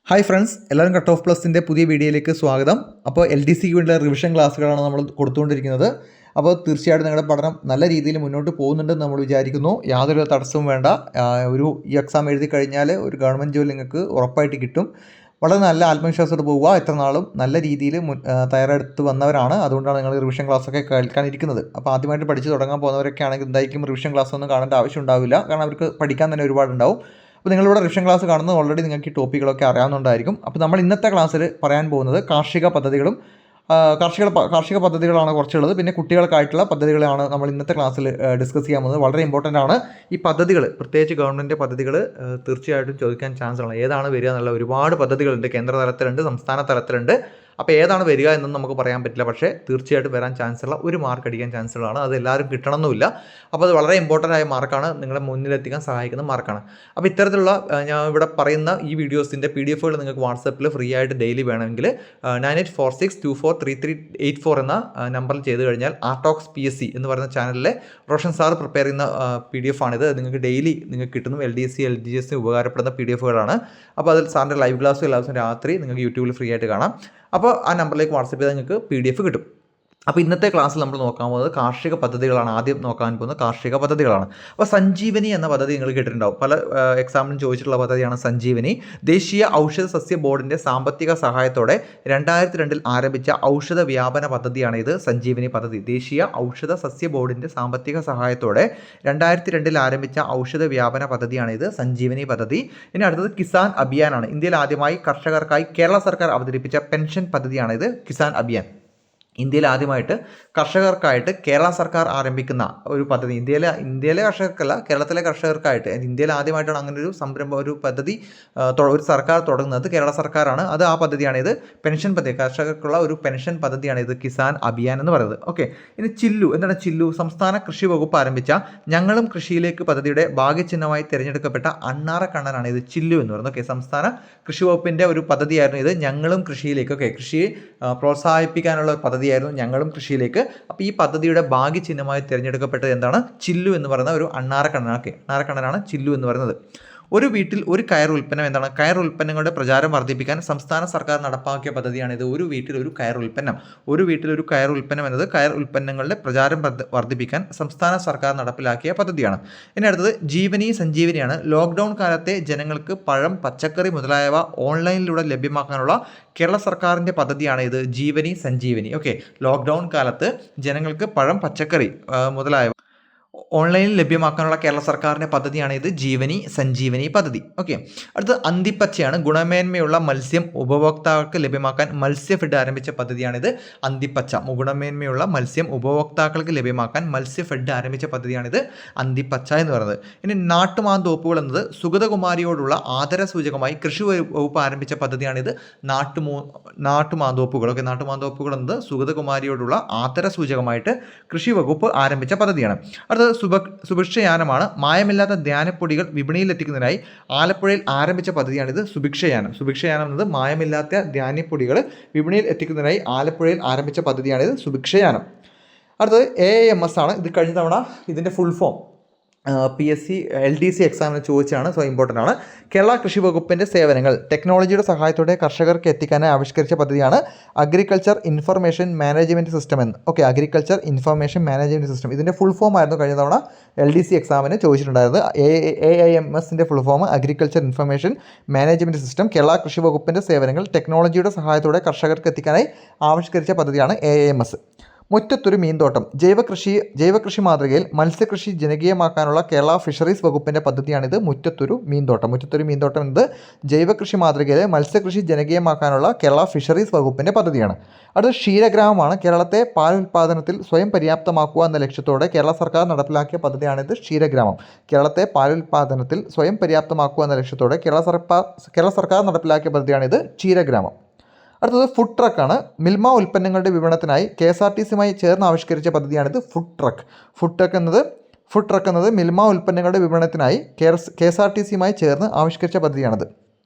Hi friends, എല്ലാവരും cut off പ്ലസിൻ്റെ പുതിയ വീഡിയോയിലേക്ക് സ്വാഗതം. അപ്പോൾ LDCക്ക് വേണ്ടിയുള്ള റിവിഷൻ ക്ലാസ്സുകളാണ് നമ്മൾ കൊടുത്തുകൊണ്ടിരിക്കുന്നത്. അപ്പോൾ തീർച്ചയായിട്ടും നിങ്ങളുടെ പഠനം നല്ല രീതിയിൽ മുന്നോട്ട് പോകുന്നുണ്ടെന്ന് നമ്മൾ വിചാരിക്കുന്നു. യാതൊരു തടസ്സവും വേണ്ട. ഈ എക്സാം എഴുതി കഴിഞ്ഞാൽ ഒരു ഗവൺമെൻറ് ജോലി നിങ്ങൾക്ക് ഉറപ്പായിട്ട് കിട്ടും. വളരെ നല്ല ആത്മവിശ്വാസത്തോടെ പോവുക. എത്ര നാളും നല്ല രീതിയിൽ തയ്യാറെടുത്ത് വന്നവരാണ്. അതുകൊണ്ടാണ് നിങ്ങൾ റിവിഷൻ ക്ലാസ്സൊക്കെ കേൾക്കാനിരിക്കുന്നത്. അപ്പോൾ ആദ്യമായിട്ട് പഠിച്ച് തുടങ്ങാൻ പോകുന്നവരൊക്കെ ആണെങ്കിൽ എന്തായിരിക്കും റിവിഷൻ ക്ലാസ് ഒന്നും കാണേണ്ട ആവശ്യം ഉണ്ടാവില്ല. കാരണം അവർക്ക് പഠിക്കാൻ തന്നെ ഒരുപാടുണ്ടാവും. അപ്പോൾ നിങ്ങളിവിടെ റിവിഷൻ ക്ലാസ് കാണുന്നത് ഓൾറെഡി നിങ്ങൾക്ക് ഈ ടോപ്പിക്കുകളൊക്കെ അറിയാവുന്നതായിരിക്കും. അപ്പോൾ നമ്മൾ ഇന്നത്തെ ക്ലാസ്സിൽ പറയാൻ പോകുന്നത് കാർഷിക പദ്ധതികളും കാർഷിക പദ്ധതികളാണ് കുറച്ചുള്ളത്. പിന്നെ കുട്ടികൾക്കായിട്ടുള്ള പദ്ധതികളാണ് നമ്മൾ ഇന്നത്തെ ക്ലാസ്സിൽ ഡിസ്കസ് ചെയ്യാൻ പോകുന്നത്. വളരെ ഇമ്പോർട്ടൻ്റ് ആണ് ഈ പദ്ധതികൾ, പ്രത്യേകിച്ച് ഗവൺമെൻറ് പദ്ധതികൾ തീർച്ചയായിട്ടും ചോദിക്കാൻ ചാൻസ് ആണ്. ഏതാണ് വരിക എന്നുള്ള ഒരുപാട് പദ്ധതികളുണ്ട്. കേന്ദ്ര തലത്തിലുണ്ട്, സംസ്ഥാന തലത്തിലുണ്ട്. അപ്പോൾ ഏതാണ് വരിക എന്നൊന്നും നമുക്ക് പറയാൻ പറ്റില്ല. പക്ഷേ തീർച്ചയായിട്ടും വരാൻ ചാൻസ് ഉള്ള ഒരു മാർക്ക് അടിക്കാൻ ചാൻസ് ഉള്ളതാണ്. അത് എല്ലാവരും കിട്ടണമെന്നില്ല. അപ്പോൾ അത് വളരെ ഇമ്പോർട്ടൻ്റ് ആയ മാർക്കാണ്, നിങ്ങളെ മുന്നിലെത്തിക്കാൻ സഹായിക്കുന്ന മാർക്കാണ്. അപ്പോൾ ഇത്തരത്തിലുള്ള ഞാൻ ഇവിടെ പറയുന്ന ഈ വീഡിയോസിൻ്റെ PDF നിങ്ങൾക്ക് വാട്സപ്പിൽ ഫ്രീ ആയിട്ട് ഡെയിലി വേണമെങ്കിൽ 9846243384 എന്ന നമ്പറിൽ ചെയ്ത് കഴിഞ്ഞാൽ ആർട്ടോക്സ് PSC എന്ന് പറയുന്ന ചാനലിലെ റോഷൻ സാർ പ്രിപ്പയർ ചെയ്യുന്ന PDF ആണിത്. നിങ്ങൾക്ക് ഡെയിലി നിങ്ങൾക്ക് കിട്ടുന്നു. LDC LGS ഉപകാരപ്പെടുന്ന PDFകളാണ്. അപ്പോൾ അതിൽ സാറിൻ്റെ ലൈവ് ക്ലാസ്സും എല്ലാ ദിവസവും രാത്രി നിങ്ങൾക്ക് യൂട്യൂബിൽ ഫ്രീ ആയിട്ട് കാണാം. അപ്പോൾ ആ നമ്പറിലേക്ക് വാട്സപ്പ് ചെയ്താൽ നിങ്ങൾക്ക് PDF കിട്ടും. അപ്പോൾ ഇന്നത്തെ ക്ലാസ്സിൽ നമ്മൾ നോക്കാൻ പോകുന്നത് കാർഷിക പദ്ധതികളാണ്. ആദ്യം നോക്കാൻ പോകുന്നത് കാർഷിക പദ്ധതികളാണ്. അപ്പോൾ സഞ്ജീവനി എന്ന പദ്ധതി നിങ്ങൾ കേട്ടിട്ടുണ്ടാവും. പല എക്സാമിനും ചോദിച്ചിട്ടുള്ള പദ്ധതിയാണ് സഞ്ജീവനി. ദേശീയ ഔഷധ സസ്യ ബോർഡിൻ്റെ സാമ്പത്തിക സഹായത്തോടെ 2002 ആരംഭിച്ച ഔഷധ വ്യാപന പദ്ധതിയാണ് ഇത്, സഞ്ജീവനി പദ്ധതി. ദേശീയ ഔഷധ സസ്യ ബോർഡിൻ്റെ സാമ്പത്തിക സഹായത്തോടെ 2002 ആരംഭിച്ച ഔഷധ വ്യാപന പദ്ധതിയാണ് ഇത്, സഞ്ജീവനി പദ്ധതി. ഇനി അടുത്തത് കിസാൻ അഭിയാനാണ്. ഇന്ത്യയിൽ ആദ്യമായി കർഷകർക്കായി കേരള സർക്കാർ അവതരിപ്പിച്ച പെൻഷൻ പദ്ധതിയാണ് ഇത്, കിസാൻ അഭിയാൻ. ഇന്ത്യയിൽ ആദ്യമായിട്ട് കർഷകർക്കായിട്ട് കേരള സർക്കാർ ആരംഭിക്കുന്ന ഒരു പദ്ധതി. ഇന്ത്യയിലെ കർഷകർക്കല്ല, കേരളത്തിലെ കർഷകർക്കായിട്ട്. ഇന്ത്യയിൽ ആദ്യമായിട്ടാണ് അങ്ങനെ ഒരു സംരംഭം, ഒരു പദ്ധതി ഒരു സർക്കാർ തുടങ്ങുന്നത്. കേരള സർക്കാരാണ്. അത് ആ പദ്ധതിയാണ് ഇത്, പെൻഷൻ പദ്ധതി. കർഷകർക്കുള്ള ഒരു പെൻഷൻ പദ്ധതിയാണ് ഇത്, കിസാൻ അഭിയാൻ എന്ന് പറയുന്നത്. ഓക്കെ. ഇനി ചില്ലു എന്താണ്? ചില്ലു സംസ്ഥാന കൃഷി വകുപ്പ് ആരംഭിച്ച ഞങ്ങളും കൃഷിയിലേക്ക് പദ്ധതിയുടെ ഭാഗ്യചിഹ്നമായി തിരഞ്ഞെടുക്കപ്പെട്ട അണ്ണാറ കണ്ണനാണ് ഇത്, ചില്ലു എന്ന് പറയുന്നത്. ഓക്കെ. സംസ്ഥാന കൃഷി വകുപ്പിൻ്റെ ഒരു പദ്ധതിയായിരുന്നു ഇത്, ഞങ്ങളും കൃഷിയിലേക്ക്. ഓക്കെ. കൃഷിയെ പ്രോത്സാഹിപ്പിക്കാനുള്ള പദ്ധതിയായിരുന്നു ഞങ്ങളും കൃഷിയിലേക്ക്. അപ്പോൾ ഈ പദ്ധതിയുടെ ഭാഗ്യചിഹ്നമായി തിരഞ്ഞെടുക്കപ്പെട്ടത് എന്താണ്? ചില്ലു എന്ന് പറയുന്ന ഒരു അണ്ണാറക്കണ്ണനാണ്. ഓക്കെ. അണ്ണാറക്കണ്ണനാണ് ചില്ലു എന്ന് പറയുന്നത്. ഒരു വീട്ടിൽ ഒരു കയർ ഉൽപ്പന്നം എന്താണ്? കയർ ഉൽപ്പന്നങ്ങളുടെ പ്രചാരം വർദ്ധിപ്പിക്കാൻ സംസ്ഥാന സർക്കാർ നടപ്പാക്കിയ പദ്ധതിയാണിത്. ഒരു വീട്ടിൽ ഒരു കയർ ഉൽപ്പന്നം. ഒരു വീട്ടിൽ ഒരു കയർ ഉൽപ്പന്നം എന്നത് കയർ ഉൽപ്പന്നങ്ങളുടെ പ്രചാരം വർദ്ധിപ്പിക്കാൻ സംസ്ഥാന സർക്കാർ നടപ്പിലാക്കിയ പദ്ധതിയാണ്. ഇനി അടുത്തത് ജീവനി സഞ്ജീവനിയാണ്. ലോക്ക്ഡൗൺ കാലത്തെ ജനങ്ങൾക്ക് പഴം, പച്ചക്കറി മുതലായവ ഓൺലൈനിലൂടെ ലഭ്യമാക്കാനുള്ള കേരള സർക്കാരിൻ്റെ പദ്ധതിയാണ് ഇത്, ജീവനി സഞ്ജീവനി. ഓക്കെ. ലോക്ക്ഡൗൺ കാലത്ത് ജനങ്ങൾക്ക് പഴം, പച്ചക്കറി മുതലായവ ഓൺലൈനിൽ ലഭ്യമാക്കാനുള്ള കേരള സർക്കാരിൻ്റെ പദ്ധതിയാണ് ഇത്, ജീവനി സഞ്ജീവനി പദ്ധതി. ഓക്കെ. അടുത്തത് അന്തിപ്പച്ചയാണ്. ഗുണമേന്മയുള്ള മത്സ്യം ഉപഭോക്താക്കൾക്ക് ലഭ്യമാക്കാൻ മത്സ്യഫെഡ് ആരംഭിച്ച പദ്ധതിയാണിത്, അന്തിപ്പച്ച. ഗുണമേന്മയുള്ള മത്സ്യം ഉപഭോക്താക്കൾക്ക് ലഭ്യമാക്കാൻ മത്സ്യഫെഡ് ആരംഭിച്ച പദ്ധതിയാണിത്, അന്തിപ്പച്ച എന്ന് പറയുന്നത്. ഇനി നാട്ടുമാന്തോപ്പുകൾ എന്നത് സുഗതകുമാരിയോടുള്ള ആദരസൂചകമായി കൃഷി വകുപ്പ് ആരംഭിച്ച പദ്ധതിയാണിത്, നാട്ടുമാന്തോപ്പുകൾ. ഓക്കെ. നാട്ടുമാന്തോപ്പുകൾ എന്നത് സുഗതകുമാരിയോടുള്ള ആദരസൂചകമായിട്ട് കൃഷി വകുപ്പ് ആരംഭിച്ച പദ്ധതിയാണ്. സുഭിക്ഷയാനമാണ്. മായമില്ലാത്ത ധാന്യപ്പൊടികൾ വിപണിയിലെത്തിക്കുന്നതിനായി ആലപ്പുഴയിൽ ആരംഭിച്ച പദ്ധതിയാണിത്, സുഭിക്ഷയാനം. സുഭിക്ഷയാനം എന്നത് മായമില്ലാത്ത ധാന്യപ്പൊടികൾ വിപണിയിൽ എത്തിക്കുന്നതിനായി ആലപ്പുഴയിൽ ആരംഭിച്ച പദ്ധതിയാണിത്, സുഭിക്ഷയാനം. അടുത്തത് AIMS ആണ്. ഇത് കഴിഞ്ഞ തവണ ഇതിൻ്റെ ഫുൾ ഫോം PSC LDC എക്സാമിന് ചോദിച്ചാണ്. സോ ഇമ്പോർട്ടൻ്റ് ആണ്. കേരള കൃഷി വകുപ്പിൻ്റെ സേവനങ്ങൾ ടെക്നോളജിയുടെ സഹായത്തോടെ കർഷകർക്ക് എത്തിക്കാനായി ആവിഷ്കരിച്ച പദ്ധതിയാണ് അഗ്രികൾച്ചർ ഇൻഫർമേഷൻ മാനേജ്മെൻറ്റ് സിസ്റ്റം എന്ന്. Okay. Agriculture information management system ഇതിൻ്റെ ഫുൾ ഫോം ആയിരുന്നു കഴിഞ്ഞ തവണ LDC എക്സാമിന് ചോദിച്ചിട്ടുണ്ടായിരുന്നത്. AIMSൻ്റെ full form agriculture information management system. Kerala കൃഷി വകുപ്പിൻ്റെ സേവനങ്ങൾ ടെക്നോളജിയുടെ സഹായത്തോടെ കർഷകർക്ക് എത്തിക്കാനായി ആവിഷ്കരിച്ച പദ്ധതിയാണ് AIMS. മുറ്റത്തൊരു മീൻതോട്ടം. ജൈവകൃഷി മാതൃകയിൽ മത്സ്യകൃഷി ജനകീയമാക്കാനുള്ള കേരള ഫിഷറീസ് വകുപ്പിൻ്റെ പദ്ധതിയാണിത്, മുറ്റത്തൊരു മീൻതോട്ടം. മുറ്റത്തൊരു മീൻതോട്ടം എന്നത് ജൈവകൃഷി മാതൃകയിൽ മത്സ്യകൃഷി ജനകീയമാക്കാനുള്ള കേരള ഫിഷറീസ് വകുപ്പിൻ്റെ പദ്ധതിയാണ്. അടുത്ത ക്ഷീരഗ്രാമമാണ്. കേരളത്തെ പാൽ ഉൽപ്പാദനത്തിൽ സ്വയം പര്യാപ്തമാക്കുക എന്ന ലക്ഷ്യത്തോടെ കേരള സർക്കാർ നടപ്പിലാക്കിയ പദ്ധതിയാണിത്, ക്ഷീരഗ്രാമം. കേരളത്തെ പാൽ ഉൽപ്പാദനത്തിൽ സ്വയം പര്യാപ്തമാക്കുക എന്ന ലക്ഷ്യത്തോടെ കേരള സർക്കാർ നടപ്പിലാക്കിയ പദ്ധതിയാണിത്, ക്ഷീരഗ്രാമം. അടുത്തത് ഫുഡ് ട്രക്കാണ്. മിൽമ ഉൽപ്പന്നങ്ങളുടെ വിപണനത്തിനായി KSRTCയുമായി ചേർന്ന് ആവിഷ്കരിച്ച പദ്ധതിയാണിത്, ഫുഡ് ട്രക്ക്. ഫുഡ് ട്രക്ക് എന്നത് മിൽമ ഉൽപ്പന്നങ്ങളുടെ വിപണനത്തിനായി KSRTCയുമായി ചേർന്ന് ആവിഷ്കരിച്ച പദ്ധതിയാണിത്.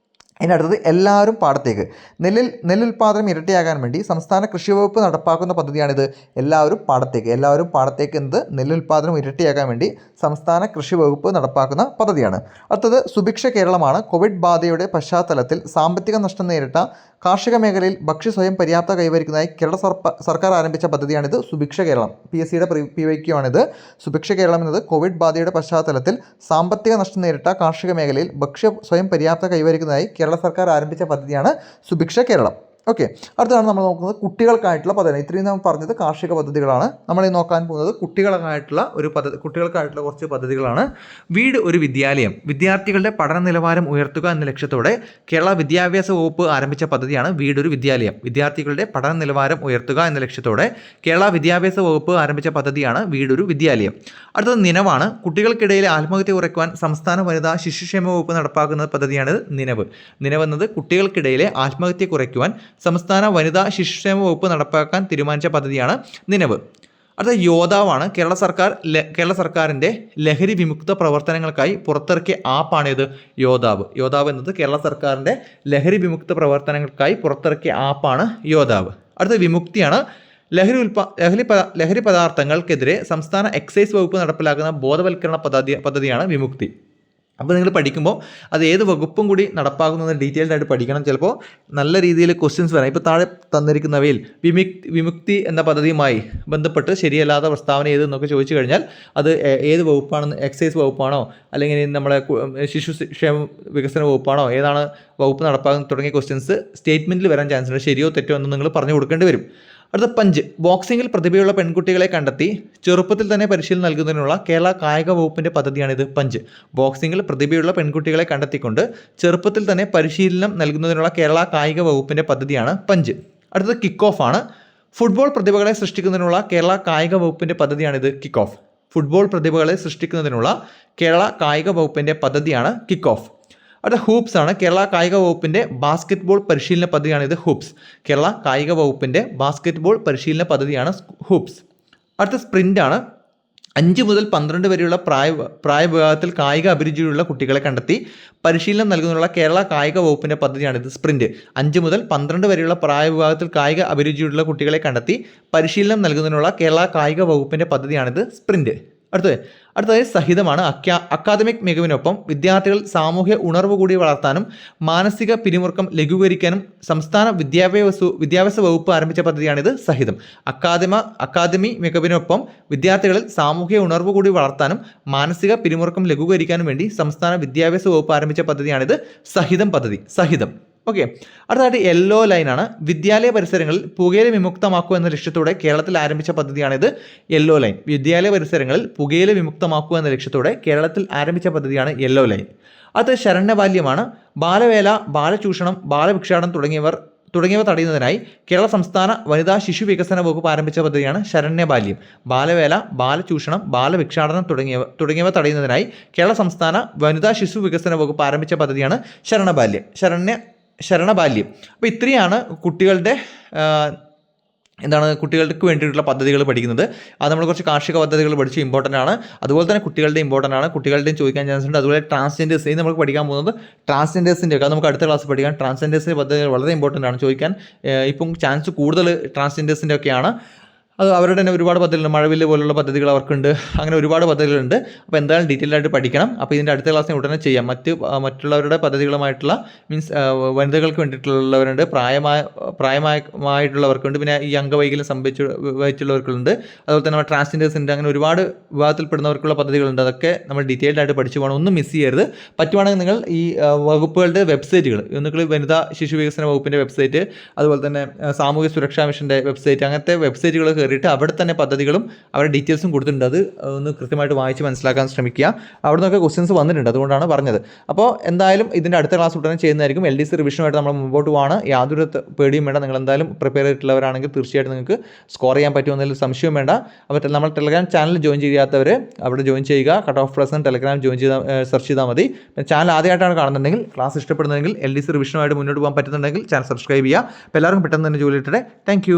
ഇനി അടുത്തത് എല്ലാവരും പാടത്തേക്ക്. നെല്ലുൽപാദനം ഇരട്ടിയാകാൻ വേണ്ടി സംസ്ഥാന കൃഷി വകുപ്പ് നടപ്പാക്കുന്ന പദ്ധതിയാണിത്. എല്ലാവരും പാടത്തേക്ക് എന്നത് നെല്ലുൽപാദനം ഇരട്ടിയാക്കാൻ വേണ്ടി സംസ്ഥാന കൃഷി വകുപ്പ് നടപ്പാക്കുന്ന പദ്ധതിയാണ്. അടുത്തത് സുഭിക്ഷ കേരളമാണ്. കോവിഡ് ബാധയുടെ പശ്ചാത്തലത്തിൽ സാമ്പത്തിക നഷ്ടം നേരിട്ട കാർഷിക മേഖലയിൽ ഭക്ഷ്യ സ്വയം പര്യാപ്ത കൈവരിക്കുന്നതായി കേരള സർക്കാർ ആരംഭിച്ച പദ്ധതിയാണിത് സുഭിക്ഷ കേരളം. PSCയുടെ PYQ ആണിത്. സുഭിക്ഷ കേരളം എന്നത് കോവിഡ് ബാധയുടെ പശ്ചാത്തലത്തിൽ സാമ്പത്തിക നഷ്ടം നേരിട്ട കാർഷിക മേഖലയിൽ ഭക്ഷ്യ സ്വയം പര്യാപ്ത കൈവരിക്കുന്നതായി കേരള സർക്കാർ ആരംഭിച്ച പദ്ധതിയാണ് സുഭിക്ഷ കേരളം. ഓക്കെ, അടുത്താണ് നമ്മൾ നോക്കുന്നത് കുട്ടികൾക്കായിട്ടുള്ള പദ്ധതി. ഇത്രയും നാം പറഞ്ഞത് കാർഷിക പദ്ധതികളാണ്. നമ്മൾ നോക്കാൻ പോകുന്നത് കുട്ടികൾക്കായിട്ടുള്ള കുറച്ച് പദ്ധതികളാണ്. വീട് ഒരു വിദ്യാലയം. വിദ്യാർത്ഥികളുടെ പഠന നിലവാരം ഉയർത്തുക എന്ന ലക്ഷ്യത്തോടെ കേരള വിദ്യാഭ്യാസ വകുപ്പ് ആരംഭിച്ച പദ്ധതിയാണ് വീടൊരു വിദ്യാലയം. വിദ്യാർത്ഥികളുടെ പഠന നിലവാരം ഉയർത്തുക എന്ന ലക്ഷ്യത്തോടെ കേരള വിദ്യാഭ്യാസ വകുപ്പ് ആരംഭിച്ച പദ്ധതിയാണ് വീടൊരു വിദ്യാലയം. അടുത്തത് നിനവാണ്. കുട്ടികൾക്കിടയിലെ ആത്മഹത്യ കുറയ്ക്കുവാൻ സംസ്ഥാന വനിതാ ശിശുക്ഷേമ വകുപ്പ് നടപ്പാക്കുന്ന പദ്ധതിയാണ് നിനവ്. നിനവെന്നത് കുട്ടികൾക്കിടയിലെ ആത്മഹത്യ കുറയ്ക്കുവാൻ സംസ്ഥാന വനിതാ ശിശുക്ഷേമ വകുപ്പ് നടപ്പാക്കാൻ തീരുമാനിച്ച പദ്ധതിയാണ് നിനവ്. അടുത്ത യോദ്ധാവാണ്. കേരള സർക്കാരിൻ്റെ ലഹരി വിമുക്ത പ്രവർത്തനങ്ങൾക്കായി പുറത്തിറക്കിയ ആപ്പാണിത് യോദ്ധാവ് എന്നത് കേരള സർക്കാരിൻ്റെ ലഹരി വിമുക്ത പ്രവർത്തനങ്ങൾക്കായി പുറത്തിറക്കിയ ആപ്പാണ് യോദ്ധാവ്. അടുത്ത വിമുക്തിയാണ്. ലഹരി പദാർത്ഥങ്ങൾക്കെതിരെ സംസ്ഥാന എക്സൈസ് വകുപ്പ് നടപ്പിലാക്കുന്ന ബോധവൽക്കരണ പദ്ധതിയാണ് വിമുക്തി. അപ്പോൾ നിങ്ങൾ പഠിക്കുമ്പോൾ അത് ഏത് വകുപ്പും കൂടി നടപ്പാക്കുന്നത് ഡീറ്റെയിൽഡ് ആയിട്ട് പഠിക്കണം. ചിലപ്പോൾ നല്ല രീതിയിൽ ക്വസ്റ്റ്യൻസ് വരാം. ഇപ്പോൾ താഴെ തന്നിരിക്കുന്നവയിൽ വിമുക്തി എന്ന പദ്ധതിയുമായി ബന്ധപ്പെട്ട് ശരിയല്ലാത്ത പ്രസ്താവന ഏതെന്നൊക്കെ ചോദിച്ചു കഴിഞ്ഞാൽ അത് ഏത് വകുപ്പാണെന്ന്, എക്സൈസ് വകുപ്പാണോ അല്ലെങ്കിൽ നമ്മളെ ശിശുക്ഷേമ വികസന വകുപ്പാണോ, ഏതാണ് വകുപ്പ് നടപ്പാക്കുന്നത് തുടങ്ങിയ ക്വസ്റ്റ്യൻസ് സ്റ്റേറ്റ്മെൻറ്റിൽ വരാൻ ചാൻസ് ഉണ്ട്. ശരിയോ തെറ്റോ എന്ന് നിങ്ങൾ പറഞ്ഞു കൊടുക്കേണ്ടി വരും. അടുത്ത പഞ്ച്. ബോക്സിങ്ങിൽ പ്രതിഭയുള്ള പെൺകുട്ടികളെ കണ്ടെത്തി ചെറുപ്പത്തിൽ തന്നെ പരിശീലനം നൽകുന്നതിനുള്ള കേരള കായിക വകുപ്പിൻ്റെ പദ്ധതിയാണിത് പഞ്ച്. ബോക്സിങ്ങിൽ പ്രതിഭയുള്ള പെൺകുട്ടികളെ കണ്ടെത്തിക്കൊണ്ട് ചെറുപ്പത്തിൽ തന്നെ പരിശീലനം നൽകുന്നതിനുള്ള കേരള കായിക വകുപ്പിൻ്റെ പദ്ധതിയാണ് പഞ്ച്. അടുത്തത് കിക്ക് ഓഫ് ആണ്. ഫുട്ബോൾ പ്രതിഭകളെ സൃഷ്ടിക്കുന്നതിനുള്ള കേരള കായിക വകുപ്പിൻ്റെ പദ്ധതിയാണിത് കിക്ക് ഓഫ്. ഫുട്ബോൾ പ്രതിഭകളെ സൃഷ്ടിക്കുന്നതിനുള്ള കേരള കായിക വകുപ്പിൻ്റെ പദ്ധതിയാണ് കിക്ക് ഓഫ്. അടുത്ത ഹൂപ്സ് ആണ്. കേരള കായിക വകുപ്പിൻ്റെ ബാസ്കറ്റ്ബോൾ പരിശീലന പദ്ധതിയാണിത് ഹൂപ്സ്. കേരള കായിക വകുപ്പിൻ്റെ ബാസ്കറ്റ്ബോൾ പരിശീലന പദ്ധതിയാണ് ഹൂപ്സ്. അടുത്ത സ്പ്രിൻ്റ് ആണ്. 5 മുതൽ 12 വരെയുള്ള പ്രായവിഭാഗത്തിൽ കായിക അഭിരുചിയുള്ള കുട്ടികളെ കണ്ടെത്തി പരിശീലനം നൽകുന്നതിനുള്ള കേരള കായിക വകുപ്പിൻ്റെ പദ്ധതിയാണിത് സ്പ്രിൻ്റ്. 5 മുതൽ 12 വരെയുള്ള പ്രായവിഭാഗത്തിൽ കായിക അഭിരുചിയുള്ള കുട്ടികളെ കണ്ടെത്തി പരിശീലനം നൽകുന്നതിനുള്ള കേരള കായിക വകുപ്പിൻ്റെ പദ്ധതിയാണിത് സ്പ്രിൻ്റ്. അടുത്തത് സഹിതമാണ്. അക്കാദമിക് മികവിനൊപ്പം വിദ്യാർത്ഥികൾ സാമൂഹ്യ ഉണർവ് കൂടി വളർത്താനും മാനസിക പിരിമുറുക്കം ലഘൂകരിക്കാനും സംസ്ഥാന വിദ്യാഭ്യാസ വകുപ്പ് ആരംഭിച്ച പദ്ധതിയാണിത് സഹിതം. അക്കാദമി മികവിനൊപ്പം വിദ്യാർത്ഥികളിൽ സാമൂഹ്യ ഉണർവ് കൂടി വളർത്താനും മാനസിക പിരിമുറുക്കം ലഘൂകരിക്കാനും വേണ്ടി സംസ്ഥാന വിദ്യാഭ്യാസ വകുപ്പ് ആരംഭിച്ച പദ്ധതിയാണിത് സഹിതം പദ്ധതി. സഹിതം. ഓക്കെ, അടുത്തതായിട്ട് യെല്ലോ ലൈനാണ്. വിദ്യാലയ പരിസരങ്ങളിൽ പുകയില വിമുക്തമാക്കുക എന്ന ലക്ഷ്യത്തോടെ കേരളത്തിൽ ആരംഭിച്ച പദ്ധതിയാണിത് യെല്ലോ ലൈൻ. വിദ്യാലയ പരിസരങ്ങളിൽ പുകയില വിമുക്തമാക്കുക എന്ന ലക്ഷ്യത്തോടെ കേരളത്തിൽ ആരംഭിച്ച പദ്ധതിയാണ് യെല്ലോ ലൈൻ. അടുത്ത ശരണ്യബാല്യമാണ്. ബാലവേല, ബാലചൂഷണം, ബാലഭിക്ഷാടനം തുടങ്ങിയവ തടയുന്നതിനായി കേരള സംസ്ഥാന വനിതാ ശിശു വികസന വകുപ്പ് ആരംഭിച്ച പദ്ധതിയാണ് ശരണ്യബാല്യം. ബാലവേല, ബാലചൂഷണം, ബാലഭിക്ഷാടനം തുടങ്ങിയവ തടയുന്നതിനായി കേരള സംസ്ഥാന വനിതാ ശിശു വികസന വകുപ്പ് ആരംഭിച്ച പദ്ധതിയാണ് ശരണബാല്യം. അപ്പോൾ ഇത്രയാണ് കുട്ടികൾക്ക് വേണ്ടിയിട്ടുള്ള പദ്ധതികൾ പഠിക്കുന്നത്. അത് നമ്മൾ കുറച്ച് കാർഷിക പദ്ധതികൾ പഠിച്ചു, ഇമ്പോർട്ടൻ്റ് ആണ്. അതുപോലെ തന്നെ കുട്ടികളുടെ ഇമ്പോർട്ടൻ്റ് ആണ്, കുട്ടികളുടെയും ചോദിക്കാൻ ചാൻസ് ഉണ്ട്. അതുപോലെ ട്രാൻസ്ജെൻഡേഴ്സ്, ഇത് നമുക്ക് പഠിക്കാൻ പോകുന്നത് ട്രാൻസ്ജെൻഡേഴ്സിൻ്റെ ഒക്കെ, അത് നമുക്ക് അടുത്ത ക്ലാസ് പഠിക്കാം. ട്രാൻസ്ജെൻഡേഴ്സിൻ്റെ പദ്ധതികൾ വളരെ ഇമ്പോർട്ടൻ്റ് ആണ്, ചോദിക്കാൻ ഇപ്പം ചാൻസ് കൂടുതൽ ട്രാൻസ്ജെൻഡേഴ്സിൻ്റെ ഒക്കെയാണ്. അത് അവരുടെ തന്നെ ഒരുപാട് പദ്ധതികളുണ്ട്. മഴവില്ല് പോലുള്ള പദ്ധതികൾ അവർക്കുണ്ട്. അങ്ങനെ ഒരുപാട് പദ്ധതികളുണ്ട്. അപ്പോൾ എന്തായാലും ഡീറ്റെയിൽ ആയിട്ട് പഠിക്കണം. അപ്പോൾ ഇതിൻ്റെ അടുത്ത ക്ലാസ്സിൽ ഉടനെ ചെയ്യാം. മറ്റുള്ളവരുടെ പദ്ധതികളുമായിട്ടുള്ള വനിതകൾക്ക് വേണ്ടിയിട്ടുള്ളവരുണ്ട്, പ്രായമായിട്ടുള്ളവർക്കുണ്ട്, പിന്നെ ഈ അംഗവൈകല്യം സംഭവിച്ചുള്ളവർക്കുണ്ട്, അതുപോലെ തന്നെ നമ്മൾ ട്രാൻസ്ജെൻഡേഴ്സിൻ്റെ, അങ്ങനെ ഒരുപാട് വിഭാഗത്തിൽപ്പെടുന്നവർക്കുള്ള പദ്ധതികളുണ്ട്. അതൊക്കെ നമ്മൾ ഡീറ്റെയിൽഡ് ആയിട്ട് പഠിച്ചു പോകണം. ഒന്നും മിസ് ചെയ്യരുത്. പറ്റുവാണെങ്കിൽ നിങ്ങൾ ഈ വകുപ്പുകളുടെ വെബ്സൈറ്റുകൾ, ഒന്നുകിൽ വനിതാ ശിശു വികസന വകുപ്പിൻ്റെ വെബ്സൈറ്റ്, അതുപോലെ തന്നെ സാമൂഹ്യ സുരക്ഷാ മിഷൻ്റെ വെബ്സൈറ്റ്, അങ്ങനത്തെ വെബ്സൈറ്റുകൾ കയറിയിട്ട് അവിടെ തന്നെ പദ്ധതികളും അവരുടെ ഡീറ്റെയിൽസും കൊടുത്തിട്ടുണ്ട്. അത് ഒന്ന് കൃത്യമായിട്ട് വായിച്ച് മനസ്സിലാക്കാൻ ശ്രമിക്കുക. അവിടെ നിന്നൊക്കെ ക്വസ്റ്റ്യൻസ് വന്നിട്ടുണ്ട്, അതുകൊണ്ടാണ് പറഞ്ഞത്. അപ്പോൾ എന്തായാലും ഇതിൻ്റെ അടുത്ത ക്ലാസ് ഉടനെ ചെയ്യുന്നതായിരിക്കും. LDC റിവിഷനുമായിട്ട് നമ്മൾ മുമ്പോട്ട് പോവാണ്. യാതൊരു പേടിയും വേണ്ട. നിങ്ങൾ എന്തായാലും പ്രിപ്പയർ ചെയ്തിട്ടുള്ളവരാണെങ്കിൽ തീർച്ചയായിട്ടും നിങ്ങൾക്ക് സ്കോർ ചെയ്യാൻ പറ്റുമെന്നതിൽ സംശയം വേണ്ട. അപ്പോൾ നമ്മൾ ടെലഗ്രാം ചാനൽ ജോയിൻ ചെയ്യാത്തവർ അവിടെ ജോയിൻ ചെയ്യുക. Cut off plus Telegram search ചെയ്താൽ മതി. ചാനൽ ആദ്യമായിട്ടാണ് കാണുന്നുണ്ടെങ്കിൽ, ക്ലാസ് ഇഷ്ടപ്പെടുന്നതെങ്കിൽ, LDC റിവിഷനുമായിട്ട് മുന്നോട്ട് പോകാൻ പറ്റുന്നുണ്ടെങ്കിൽ ചാനൽ സബ്സ്ക്രൈബ് ചെയ്യുക. അപ്പോൾ എല്ലാവർക്കും പെട്ടെന്ന് തന്നെ ജോലി കിട്ടട്ടെ. താങ്ക്